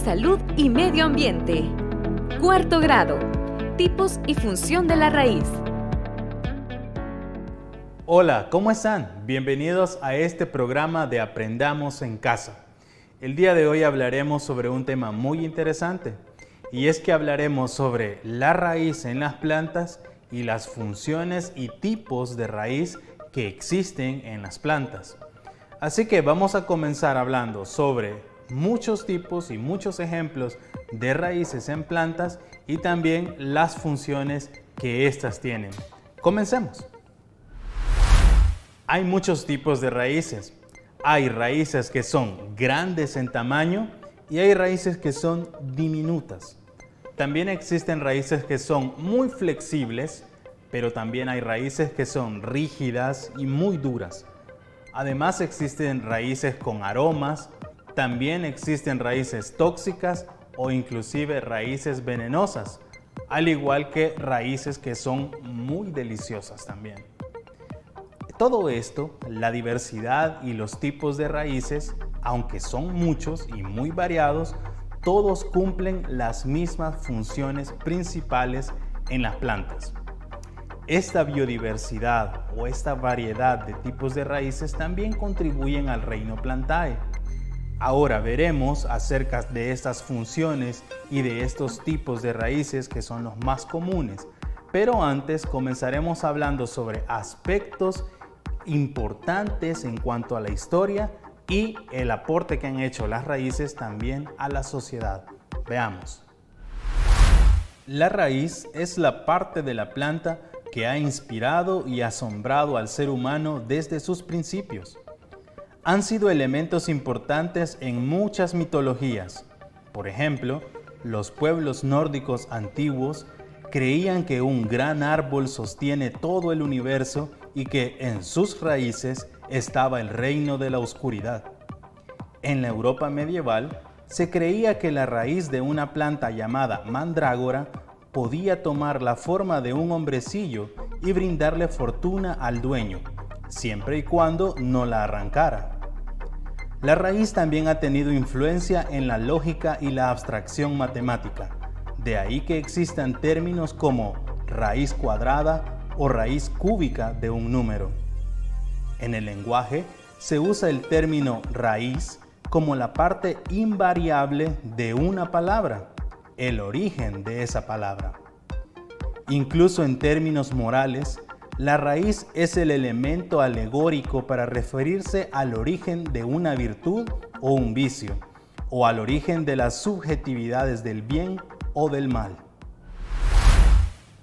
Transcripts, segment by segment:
Salud y Medio Ambiente. Cuarto grado. Tipos y función de la raíz. Hola, ¿cómo están? Bienvenidos a este programa de Aprendamos en Casa. El día de hoy hablaremos sobre un tema muy interesante, y es que hablaremos sobre la raíz en las plantas y las funciones y tipos de raíz que existen en las plantas. Así que vamos a comenzar hablando sobre muchos tipos y muchos ejemplos de raíces en plantas y también las funciones que éstas tienen. Comencemos. Hay muchos tipos de raíces. Hay raíces que son grandes en tamaño y hay raíces que son diminutas. También existen raíces que son muy flexibles, pero también hay raíces que son rígidas y muy duras. Además existen raíces con aromas, también existen raíces tóxicas o inclusive raíces venenosas, al igual que raíces que son muy deliciosas también. Todo esto, la diversidad y los tipos de raíces, aunque son muchos y muy variados, todos cumplen las mismas funciones principales en las plantas. Esta biodiversidad o esta variedad de tipos de raíces también contribuyen al reino Plantae. Ahora veremos acerca de estas funciones y de estos tipos de raíces que son los más comunes, pero antes comenzaremos hablando sobre aspectos importantes en cuanto a la historia y el aporte que han hecho las raíces también a la sociedad. Veamos. La raíz es la parte de la planta que ha inspirado y asombrado al ser humano desde sus principios. Han sido elementos importantes en muchas mitologías. Por ejemplo, los pueblos nórdicos antiguos creían que un gran árbol sostiene todo el universo y que en sus raíces estaba el reino de la oscuridad. En la Europa medieval, se creía que la raíz de una planta llamada mandrágora podía tomar la forma de un hombrecillo y brindarle fortuna al dueño, siempre y cuando no la arrancara. La raíz también ha tenido influencia en la lógica y la abstracción matemática, de ahí que existan términos como raíz cuadrada o raíz cúbica de un número. En el lenguaje se usa el término raíz como la parte invariable de una palabra, el origen de esa palabra. Incluso en términos morales, la raíz es el elemento alegórico para referirse al origen de una virtud o un vicio, o al origen de las subjetividades del bien o del mal.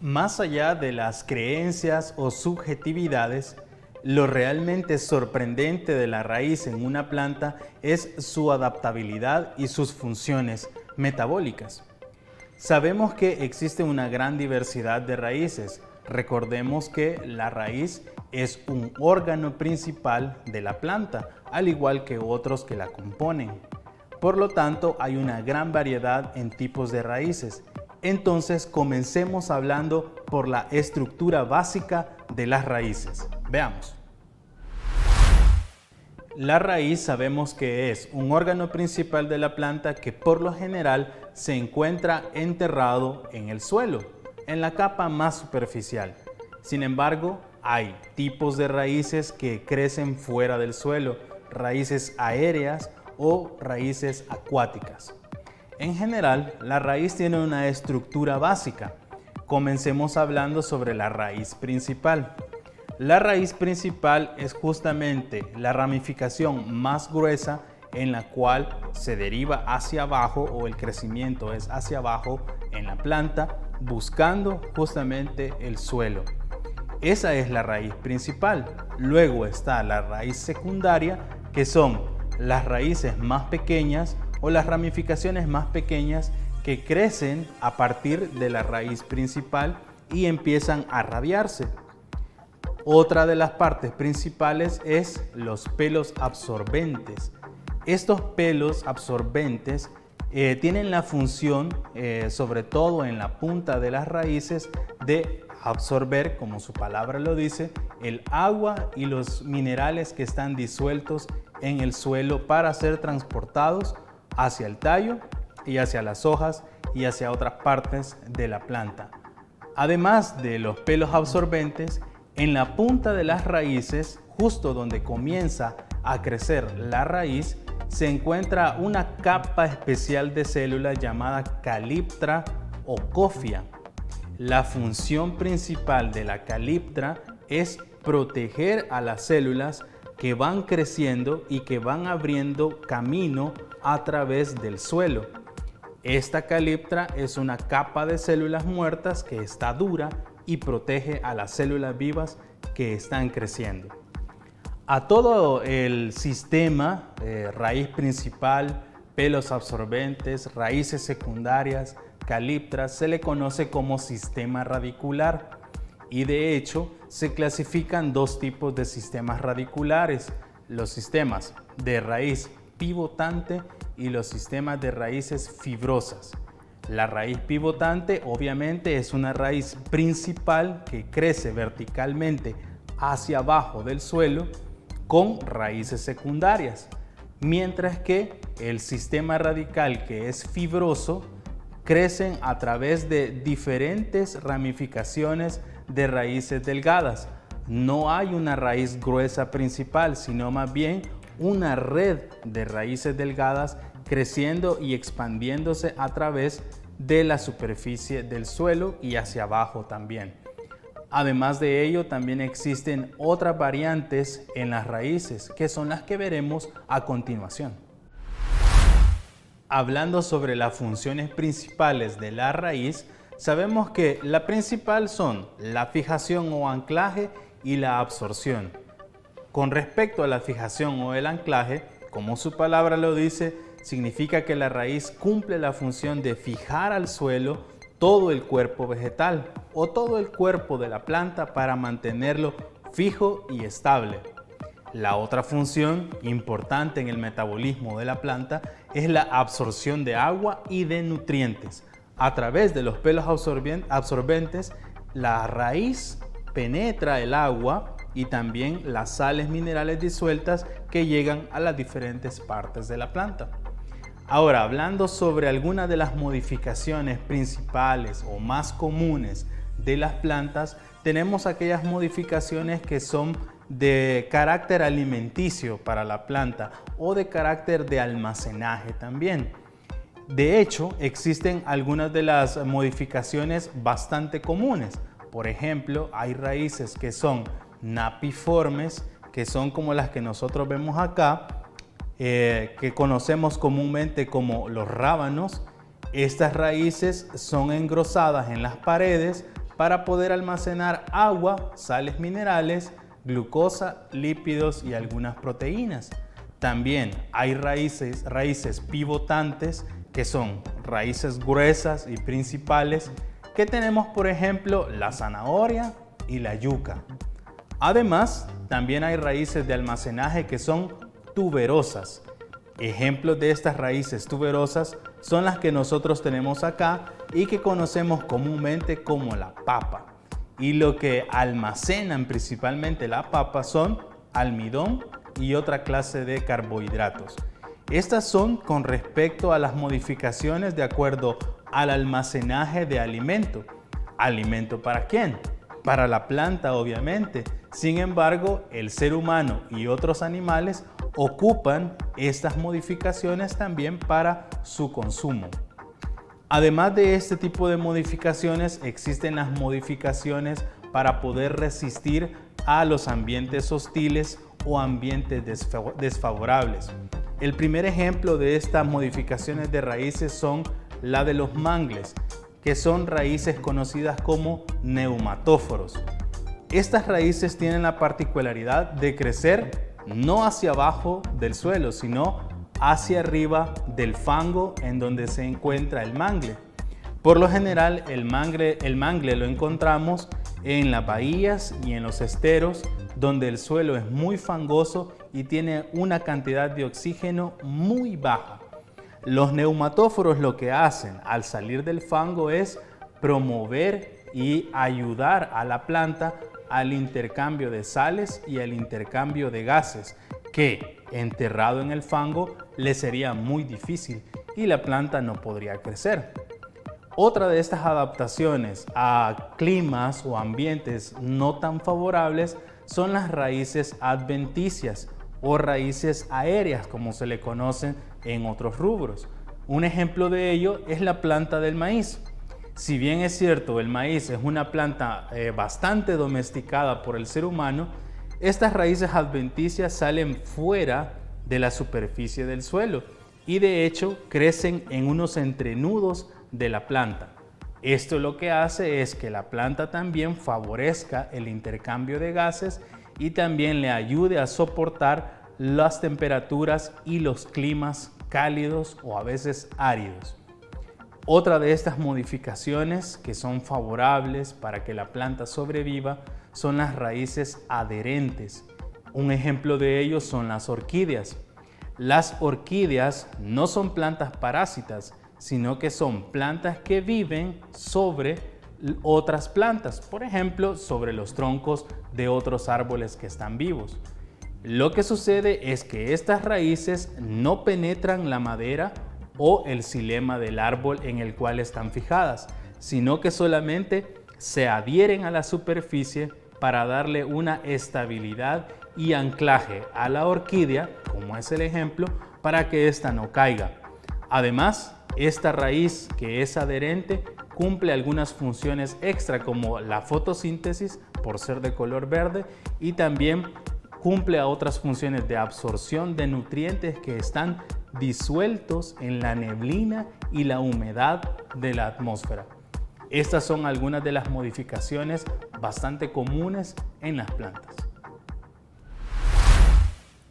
Más allá de las creencias o subjetividades, lo realmente sorprendente de la raíz en una planta es su adaptabilidad y sus funciones metabólicas. Sabemos que existe una gran diversidad de raíces. Recordemos que la raíz es un órgano principal de la planta, al igual que otros que la componen. Por lo tanto, hay una gran variedad en tipos de raíces. Entonces, comencemos hablando por la estructura básica de las raíces. Veamos. La raíz sabemos que es un órgano principal de la planta que por lo general se encuentra enterrado en el suelo, en la capa más superficial. Sin embargo, hay tipos de raíces que crecen fuera del suelo, raíces aéreas o raíces acuáticas. En general, la raíz tiene una estructura básica. Comencemos hablando sobre la raíz principal. La raíz principal es justamente la ramificación más gruesa en la cual se deriva hacia abajo o el crecimiento es hacia abajo en la planta, buscando justamente el suelo. Esa es la raíz principal. Luego está la raíz secundaria, que son las raíces más pequeñas o las ramificaciones más pequeñas que crecen a partir de la raíz principal y empiezan a radiarse. Otra de las partes principales es los pelos absorbentes. Estos pelos absorbentes tienen la función, sobre todo en la punta de las raíces, de absorber, como su palabra lo dice, el agua y los minerales que están disueltos en el suelo para ser transportados hacia el tallo y hacia las hojas y hacia otras partes de la planta. Además de los pelos absorbentes, en la punta de las raíces, justo donde comienza a crecer la raíz, se encuentra una capa especial de células llamada caliptra o cofia. La función principal de la caliptra es proteger a las células que van creciendo y que van abriendo camino a través del suelo. Esta caliptra es una capa de células muertas que está dura y protege a las células vivas que están creciendo. A todo el sistema, raíz principal, pelos absorbentes, raíces secundarias, caliptras, se le conoce como sistema radicular. Y de hecho, se clasifican dos tipos de sistemas radiculares: los sistemas de raíz pivotante y los sistemas de raíces fibrosas. La raíz pivotante obviamente es una raíz principal que crece verticalmente hacia abajo del suelo con raíces secundarias, mientras que el sistema radical, que es fibroso, crecen a través de diferentes ramificaciones de raíces delgadas. No hay una raíz gruesa principal, sino más bien una red de raíces delgadas creciendo y expandiéndose a través de la superficie del suelo y hacia abajo también. Además de ello, también existen otras variantes en las raíces, que son las que veremos a continuación. Hablando sobre las funciones principales de la raíz, sabemos que la principal son la fijación o anclaje y la absorción. Con respecto a la fijación o el anclaje, como su palabra lo dice, significa que la raíz cumple la función de fijar al suelo todo el cuerpo vegetal o todo el cuerpo de la planta para mantenerlo fijo y estable. La otra función importante en el metabolismo de la planta es la absorción de agua y de nutrientes. A través de los pelos absorbentes, la raíz penetra el agua y también las sales minerales disueltas que llegan a las diferentes partes de la planta. Ahora, hablando sobre algunas de las modificaciones principales o más comunes de las plantas, tenemos aquellas modificaciones que son de carácter alimenticio para la planta o de carácter de almacenaje también. De hecho, existen algunas de las modificaciones bastante comunes. Por ejemplo, hay raíces que son napiformes, que son como las que nosotros vemos acá, que conocemos comúnmente como los rábanos. Estas raíces son engrosadas en las paredes para poder almacenar agua, sales minerales, glucosa, lípidos y algunas proteínas. También hay raíces pivotantes, que son raíces gruesas y principales, que tenemos por ejemplo la zanahoria y la yuca. Además, también hay raíces de almacenaje que son tuberosas. Ejemplos de estas raíces tuberosas son las que nosotros tenemos acá y que conocemos comúnmente como la papa. Y lo que almacenan principalmente la papa son almidón y otra clase de carbohidratos. Estas son con respecto a las modificaciones de acuerdo al almacenaje de alimento. ¿Alimento para quién? Para la planta, obviamente. Sin embargo, el ser humano y otros animales ocupan estas modificaciones también para su consumo. Además de este tipo de modificaciones, existen las modificaciones para poder resistir a los ambientes hostiles o ambientes desfavorables. El primer ejemplo de estas modificaciones de raíces son la de los mangles, que son raíces conocidas como neumatóforos. Estas raíces tienen la particularidad de crecer no hacia abajo del suelo, sino hacia arriba del fango en donde se encuentra el mangle. Por lo general, el mangle lo encontramos en las bahías y en los esteros, donde el suelo es muy fangoso y tiene una cantidad de oxígeno muy baja. Los neumatóforos lo que hacen al salir del fango es promover y ayudar a la planta al intercambio de sales y al intercambio de gases, que enterrado en el fango le sería muy difícil, y la planta no podría crecer. Otra de estas adaptaciones a climas o ambientes no tan favorables son las raíces adventicias o raíces aéreas, como se le conocen en otros rubros. Un ejemplo de ello es la planta del maíz. Si bien es cierto, el maíz es una planta bastante domesticada por el ser humano, estas raíces adventicias salen fuera de la superficie del suelo y de hecho crecen en unos entrenudos de la planta. Esto lo que hace es que la planta también favorezca el intercambio de gases y también le ayude a soportar las temperaturas y los climas cálidos o a veces áridos. Otra de estas modificaciones que son favorables para que la planta sobreviva son las raíces adherentes. Un ejemplo de ello son las orquídeas. Las orquídeas no son plantas parásitas, sino que son plantas que viven sobre otras plantas, por ejemplo, sobre los troncos de otros árboles que están vivos. Lo que sucede es que estas raíces no penetran la madera o el xilema del árbol en el cual están fijadas, sino que solamente se adhieren a la superficie para darle una estabilidad y anclaje a la orquídea, como es el ejemplo, para que ésta no caiga. Además, esta raíz que es adherente cumple algunas funciones extra como la fotosíntesis por ser de color verde y también cumple a otras funciones de absorción de nutrientes que están disueltos en la neblina y la humedad de la atmósfera. Estas son algunas de las modificaciones bastante comunes en las plantas.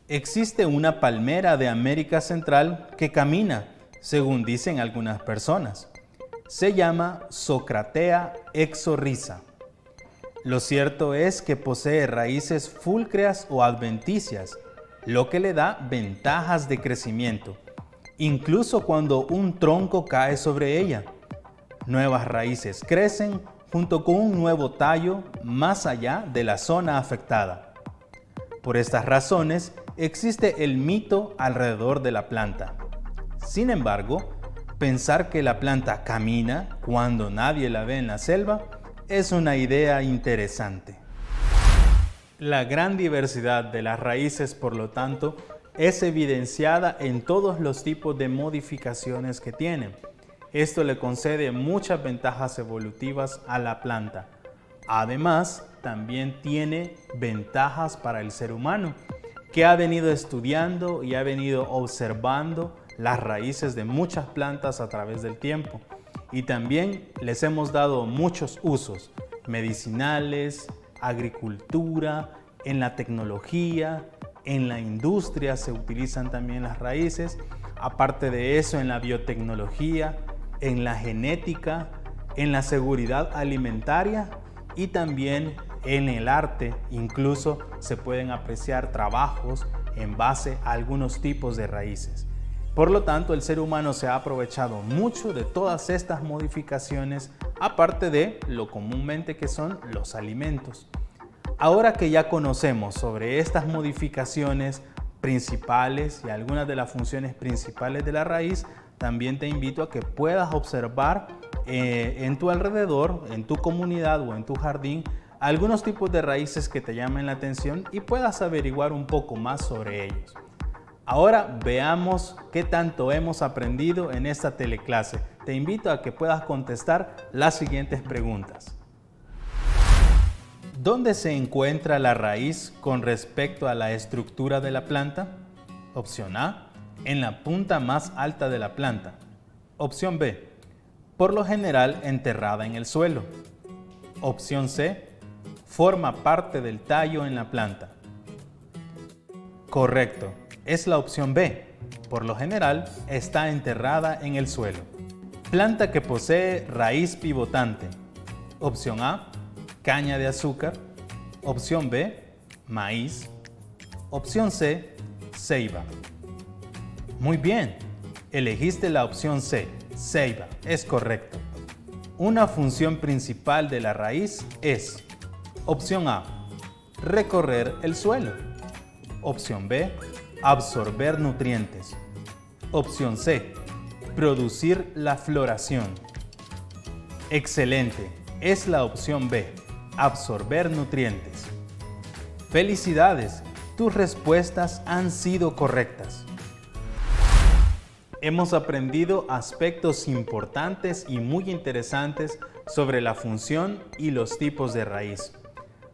Existe una palmera de América Central que camina, según dicen algunas personas. Se llama Socratea exorrhiza. Lo cierto es que posee raíces pulcras o adventicias, lo que le da ventajas de crecimiento, incluso cuando un tronco cae sobre ella. Nuevas raíces crecen junto con un nuevo tallo más allá de la zona afectada. Por estas razones, existe el mito alrededor de la planta. Sin embargo, pensar que la planta camina cuando nadie la ve en la selva es una idea interesante. La gran diversidad de las raíces, por lo tanto, es evidenciada en todos los tipos de modificaciones que tienen. Esto le concede muchas ventajas evolutivas a la planta. Además, también tiene ventajas para el ser humano, que ha venido estudiando y ha venido observando las raíces de muchas plantas a través del tiempo. Y también les hemos dado muchos usos medicinales, agricultura, en la tecnología, en la industria se utilizan también las raíces. Aparte de eso, en la biotecnología, en la genética, en la seguridad alimentaria y también en el arte. Incluso se pueden apreciar trabajos en base a algunos tipos de raíces. Por lo tanto, el ser humano se ha aprovechado mucho de todas estas modificaciones, aparte de lo comúnmente que son los alimentos. Ahora que ya conocemos sobre estas modificaciones principales y algunas de las funciones principales de la raíz, también te invito a que puedas observar en tu alrededor, en tu comunidad o en tu jardín, algunos tipos de raíces que te llamen la atención y puedas averiguar un poco más sobre ellos. Ahora veamos qué tanto hemos aprendido en esta teleclase. Te invito a que puedas contestar las siguientes preguntas. ¿Dónde se encuentra la raíz con respecto a la estructura de la planta? Opción A, en la punta más alta de la planta. Opción B, por lo general enterrada en el suelo. Opción C, forma parte del tallo en la planta. Correcto, es la opción B. Por lo general está enterrada en el suelo. Planta que posee raíz pivotante. Opción A, caña de azúcar. Opción B, maíz. Opción C, ceiba. Muy bien, elegiste la opción C, ceiba, es correcto. Una función principal de la raíz es: opción A, recorrer el suelo. Opción B, absorber nutrientes. Opción C, Producir la floración. Excelente, es la opción B, absorber nutrientes. Felicidades, tus respuestas han sido correctas. Hemos aprendido aspectos importantes y muy interesantes sobre la función y los tipos de raíz.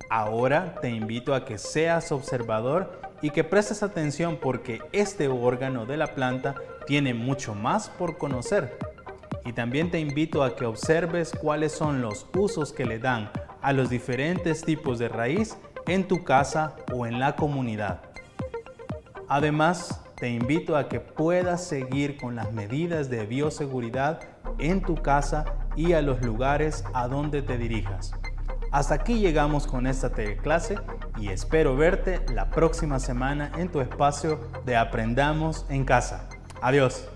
Ahora te invito a que seas observador y que prestes atención porque este órgano de la planta tiene mucho más por conocer. Y también te invito a que observes cuáles son los usos que le dan a los diferentes tipos de raíz en tu casa o en la comunidad. Además, te invito a que puedas seguir con las medidas de bioseguridad en tu casa y a los lugares a donde te dirijas. Hasta aquí llegamos con esta teleclase y espero verte la próxima semana en tu espacio de Aprendamos en Casa. Adiós.